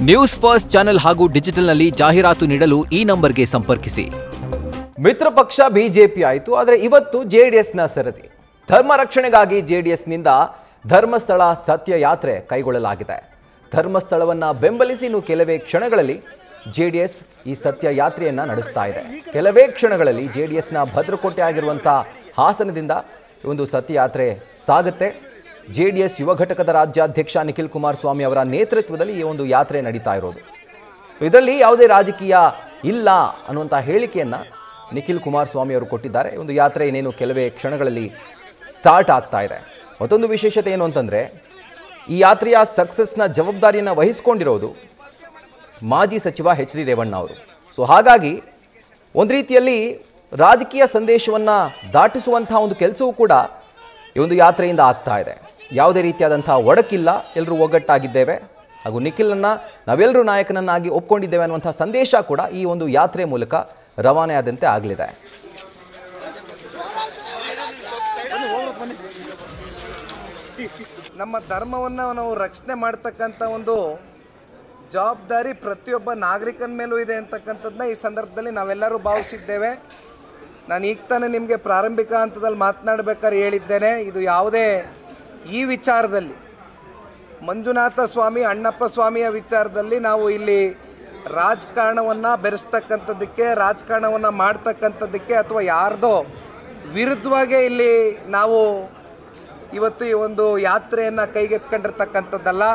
News first channel ಹಾಗೂ ಡಿಜಿಟಲ್ನಲ್ಲಿ ಜಾಹೀರಾತು ನೀಡಲು ಈ ನಂಬರ್ಗೆ ಸಂಪರ್ಕಿಸಿ. ಮಿತ್ರ ಪಕ್ಷ ಬಿಜೆಪಿ ಆಯಿತು, ಆದರೆ ಇವತ್ತು ಜೆಡಿಎಸ್ನ ಸರದಿ. ಧರ್ಮ ರಕ್ಷಣೆಗಾಗಿ ಜೆಡಿಎಸ್ನಿಂದ ಧರ್ಮಸ್ಥಳ ಸತ್ಯ ಯಾತ್ರೆ ಕೈಗೊಳ್ಳಲಾಗಿದೆ. ಧರ್ಮಸ್ಥಳವನ್ನು ಬೆಂಬಲಿಸಿ ಇನ್ನು ಕೆಲವೇ ಕ್ಷಣಗಳಲ್ಲಿ ಜೆಡಿಎಸ್ ಈ ಸತ್ಯ ಯಾತ್ರೆಯನ್ನು ನಡೆಸ್ತಾ ಇದೆ. ಕೆಲವೇ ಕ್ಷಣಗಳಲ್ಲಿ ಜೆಡಿಎಸ್ನ ಭದ್ರಕೋಟೆ ಆಗಿರುವಂಥ ಹಾಸನದಿಂದ ಒಂದು ಸತ್ಯ ಯಾತ್ರೆ ಸಾಗುತ್ತೆ. ಜೆಡಿಎಸ್ ಯುವ ಘಟಕದ ರಾಜ್ಯಾಧ್ಯಕ್ಷ ನಿಖಿಲ್ ಕುಮಾರಸ್ವಾಮಿ ಅವರ ನೇತೃತ್ವದಲ್ಲಿ ಈ ಒಂದು ಯಾತ್ರೆ ನಡೀತಾ ಇರೋದು. ಸೊ ಇದರಲ್ಲಿ ಯಾವುದೇ ರಾಜಕೀಯ ಇಲ್ಲ ಅನ್ನುವಂಥ ಹೇಳಿಕೆಯನ್ನು ನಿಖಿಲ್ ಕುಮಾರಸ್ವಾಮಿ ಅವರು ಕೊಟ್ಟಿದ್ದಾರೆ. ಈ ಒಂದು ಯಾತ್ರೆ ಇನ್ನೇನು ಕೆಲವೇ ಕ್ಷಣಗಳಲ್ಲಿ ಸ್ಟಾರ್ಟ್ ಆಗ್ತಾ ಇದೆ. ಮತ್ತೊಂದು ವಿಶೇಷತೆ ಏನು ಅಂತಂದರೆ, ಈ ಯಾತ್ರೆಯ ಸಕ್ಸಸ್ನ ಜವಾಬ್ದಾರಿಯನ್ನು ವಹಿಸಿಕೊಂಡಿರೋದು ಮಾಜಿ ಸಚಿವ ಎಚ್ ಡಿ ರೇವಣ್ಣ ಅವರು. ಸೊ ಹಾಗಾಗಿ ಒಂದು ರೀತಿಯಲ್ಲಿ ರಾಜಕೀಯ ಸಂದೇಶವನ್ನು ದಾಟಿಸುವಂಥ ಒಂದು ಕೆಲಸವೂ ಕೂಡ ಈ ಒಂದು ಯಾತ್ರೆಯಿಂದ ಆಗ್ತಾ ಇದೆ. ಯಾವುದೇ ರೀತಿಯಾದಂಥ ಒಡಕಿಲ್ಲ, ಎಲ್ಲರೂ ಒಗ್ಗಟ್ಟಾಗಿದ್ದೇವೆ ಹಾಗೂ ನಿಖಿಲನ್ನು ನಾವೆಲ್ಲರೂ ನಾಯಕನನ್ನಾಗಿ ಒಪ್ಕೊಂಡಿದ್ದೇವೆ ಅನ್ನುವಂಥ ಸಂದೇಶ ಕೂಡ ಈ ಒಂದು ಯಾತ್ರೆ ಮೂಲಕ ರವಾನೆ ಆದಂತೆ ಆಗಲಿದೆ. ನಮ್ಮ ಧರ್ಮವನ್ನು ನಾವು ರಕ್ಷಣೆ ಮಾಡ್ತಕ್ಕಂಥ ಒಂದು ಜವಾಬ್ದಾರಿ ಪ್ರತಿಯೊಬ್ಬ ನಾಗರಿಕನ ಮೇಲೂ ಇದೆ ಅಂತಕ್ಕಂಥದ್ದನ್ನ ಈ ಸಂದರ್ಭದಲ್ಲಿ ನಾವೆಲ್ಲರೂ ಭಾವಿಸಿದ್ದೇವೆ. ನಾನು ಈಗ ತಾನೇ ನಿಮಗೆ ಪ್ರಾರಂಭಿಕ ಹಂತದಲ್ಲಿ ಮಾತನಾಡಬೇಕಾದ್ರೆ ಹೇಳಿದ್ದೇನೆ, ಇದು ಯಾವುದೇ ಈ ವಿಚಾರದಲ್ಲಿ ಮಂಜುನಾಥ ಸ್ವಾಮಿ ಅಣ್ಣಪ್ಪ ಸ್ವಾಮಿಯ ವಿಚಾರದಲ್ಲಿ ನಾವು ಇಲ್ಲಿ ರಾಜಕಾರಣವನ್ನು ಬೆರೆಸ್ತಕ್ಕಂಥದ್ದಕ್ಕೆ, ರಾಜಕಾರಣವನ್ನು ಮಾಡ್ತಕ್ಕಂಥದ್ದಕ್ಕೆ ಅಥವಾ ಯಾರ್ದೋ ವಿರುದ್ಧವಾಗೇ ಇಲ್ಲಿ ನಾವು ಇವತ್ತು ಈ ಒಂದು ಯಾತ್ರೆಯನ್ನು ಕೈಗೆತ್ಕೊಂಡಿರ್ತಕ್ಕಂಥದ್ದಲ್ಲ.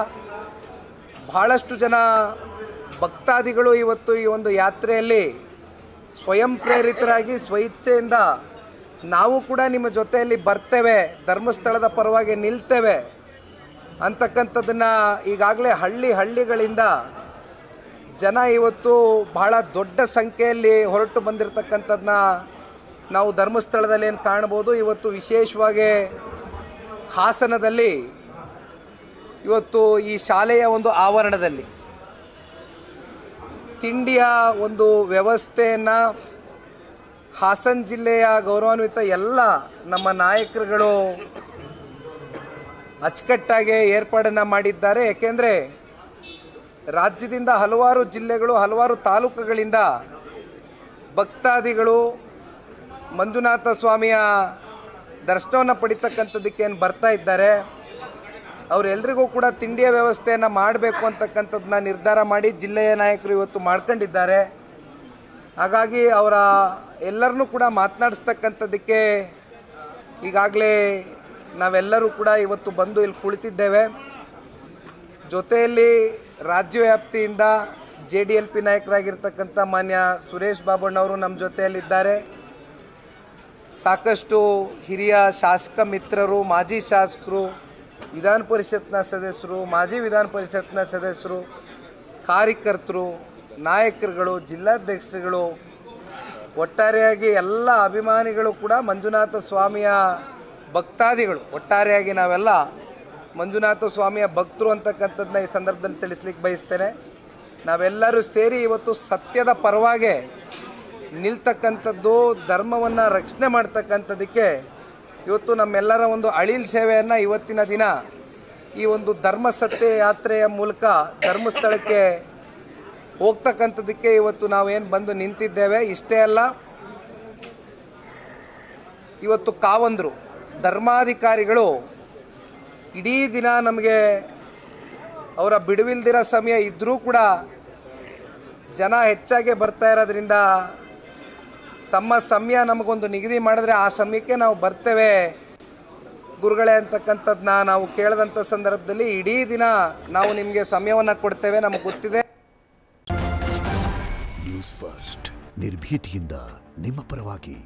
ಬಹಳಷ್ಟು ಜನ ಭಕ್ತಾದಿಗಳು ಇವತ್ತು ಈ ಒಂದು ಯಾತ್ರೆಯಲ್ಲಿ ಸ್ವಯಂ ಪ್ರೇರಿತರಾಗಿ ಸ್ವಇಚ್ಛೆಯಿಂದ ನಾವು ಕೂಡ ನಿಮ್ಮ ಜೊತೆಯಲ್ಲಿ ಬರ್ತೇವೆ, ಧರ್ಮಸ್ಥಳದ ಪರವಾಗಿ ನಿಲ್ತೇವೆ ಅಂತಕ್ಕಂಥದ್ದನ್ನು ಈಗಾಗಲೇ ಹಳ್ಳಿಗಳಿಂದ ಜನ ಇವತ್ತು ಬಹಳ ದೊಡ್ಡ ಸಂಖ್ಯೆಯಲ್ಲಿ ಹೊರಟು ಬಂದಿರತಕ್ಕಂಥದ್ದನ್ನ ನಾವು ಧರ್ಮಸ್ಥಳದಲ್ಲಿ ಏನು ಕಾಣ್ಬೋದು. ಇವತ್ತು ವಿಶೇಷವಾಗಿ ಹಾಸನದಲ್ಲಿ ಇವತ್ತು ಈ ಶಾಲೆಯ ಒಂದು ಆವರಣದಲ್ಲಿ ತಿಂಡಿಯ ಒಂದು ವ್ಯವಸ್ಥೆಯನ್ನು ಹಾಸನ ಜಿಲ್ಲೆಯ ಗೌರವಾನ್ವಿತ ಎಲ್ಲ ನಮ್ಮ ನಾಯಕರುಗಳು ಅಚ್ಚುಕಟ್ಟಾಗಿ ಏರ್ಪಾಡನ್ನು ಮಾಡಿದ್ದಾರೆ. ಏಕೆಂದರೆ ರಾಜ್ಯದಿಂದ ಹಲವಾರು ಜಿಲ್ಲೆಗಳು, ಹಲವಾರು ತಾಲೂಕುಗಳಿಂದ ಭಕ್ತಾದಿಗಳು ಮಂಜುನಾಥ ಸ್ವಾಮಿಯ ದರ್ಶನವನ್ನು ಪಡಿತಕ್ಕಂಥದ್ದಕ್ಕೆ ಏನು ಬರ್ತಾ ಇದ್ದಾರೆ. ಅವರೆಲ್ಲರಿಗೂ ಕೂಡ ತಿಂಡಿಯ ವ್ಯವಸ್ಥೆಯನ್ನು ಮಾಡಬೇಕು ಅಂತಕ್ಕಂಥದ್ದನ್ನ ನಿರ್ಧಾರ ಮಾಡಿ ಜಿಲ್ಲೆಯ ನಾಯಕರು ಇವತ್ತು ಮಾಡ್ಕೊಂಡಿದ್ದಾರೆ. ಹಾಗಾಗಿ ಅವರ ಎಲ್ಲರನ್ನೂ ಕೂಡ ಮಾತನಾಡಿಸ್ತಕ್ಕಂಥದ್ದಕ್ಕೆ ಈಗಾಗಲೇ ನಾವೆಲ್ಲರೂ ಕೂಡ ಇವತ್ತು ಬಂದು ಇಲ್ಲಿ ಕುಳಿತಿದ್ದೇವೆ. ಜೊತೆಯಲ್ಲಿ ರಾಜ್ಯವ್ಯಾಪ್ತಿಯಿಂದ JDLP ನಾಯಕರಾಗಿರ್ತಕ್ಕಂಥ ಮಾನ್ಯ ಸುರೇಶ್ ಬಾಬಣ್ಣವರು ನಮ್ಮ ಜೊತೆಯಲ್ಲಿದ್ದಾರೆ. ಸಾಕಷ್ಟು ಹಿರಿಯ ಶಾಸಕ ಮಿತ್ರರು, ಮಾಜಿ ಶಾಸಕರು, ವಿಧಾನ ಪರಿಷತ್ನ ಸದಸ್ಯರು, ಮಾಜಿ ವಿಧಾನ ಪರಿಷತ್ನ ಸದಸ್ಯರು, ಕಾರ್ಯಕರ್ತರು, ನಾಯಕರುಗಳು, ಜಿಲ್ಲಾಧ್ಯಕ್ಷರುಗಳು, ಒಟ್ಟಾರೆಯಾಗಿ ಎಲ್ಲ ಅಭಿಮಾನಿಗಳು ಕೂಡ ಮಂಜುನಾಥ ಸ್ವಾಮಿಯ ಭಕ್ತಾದಿಗಳು, ಒಟ್ಟಾರೆಯಾಗಿ ನಾವೆಲ್ಲ ಮಂಜುನಾಥ ಸ್ವಾಮಿಯ ಭಕ್ತರು ಅಂತಕ್ಕಂಥದ್ದನ್ನ ಈ ಸಂದರ್ಭದಲ್ಲಿ ತಿಳಿಸ್ಲಿಕ್ಕೆ ಬಯಸ್ತೇನೆ. ನಾವೆಲ್ಲರೂ ಸೇರಿ ಇವತ್ತು ಸತ್ಯದ ಪರವಾಗಿ ನಿಲ್ತಕ್ಕಂಥದ್ದು, ಧರ್ಮವನ್ನು ರಕ್ಷಣೆ ಮಾಡ್ತಕ್ಕಂಥದ್ದಕ್ಕೆ ಇವತ್ತು ನಮ್ಮೆಲ್ಲರ ಒಂದು ಅಳಿಲ್ ಸೇವೆಯನ್ನು ಇವತ್ತಿನ ದಿನ ಈ ಒಂದು ಧರ್ಮ ಸತ್ಯ ಯಾತ್ರೆಯ ಮೂಲಕ ಧರ್ಮಸ್ಥಳಕ್ಕೆ ಹೋಗ್ತಕ್ಕಂಥದ್ದಕ್ಕೆ ಇವತ್ತು ನಾವೇನು ಬಂದು ನಿಂತಿದ್ದೇವೆ. ಇಷ್ಟೇ ಅಲ್ಲ, ಇವತ್ತು ಕಾವಂದರು ಧರ್ಮಾಧಿಕಾರಿಗಳು ಇಡೀ ದಿನ ನಮಗೆ ಅವರ ಬಿಡುವಿಲ್ದಿರೋ ಸಮಯ ಇದ್ದರೂ ಕೂಡ ಜನ ಹೆಚ್ಚಾಗಿ ಬರ್ತಾ ಇರೋದ್ರಿಂದ ತಮ್ಮ ಸಮಯ ನಮಗೊಂದು ನಿಗದಿ ಮಾಡಿದ್ರೆ ಆ ಸಮಯಕ್ಕೆ ನಾವು ಬರ್ತೇವೆ ಗುರುಗಳೇ ಅಂತಕ್ಕಂಥದ್ದನ್ನ ನಾವು ಕೇಳಿದಂಥ ಸಂದರ್ಭದಲ್ಲಿ ಇಡೀ ದಿನ ನಾವು ನಿಮಗೆ ಸಮಯವನ್ನು ಕೊಡ್ತೇವೆ, ನಮಗೆ ಗೊತ್ತಿದೆ. ನ್ಯೂಸ್ ಫಸ್ಟ್ ನಿರ್ಭೀತಿಯಿಂದ ನಿಮ್ಮ ಪರವಾಗಿ.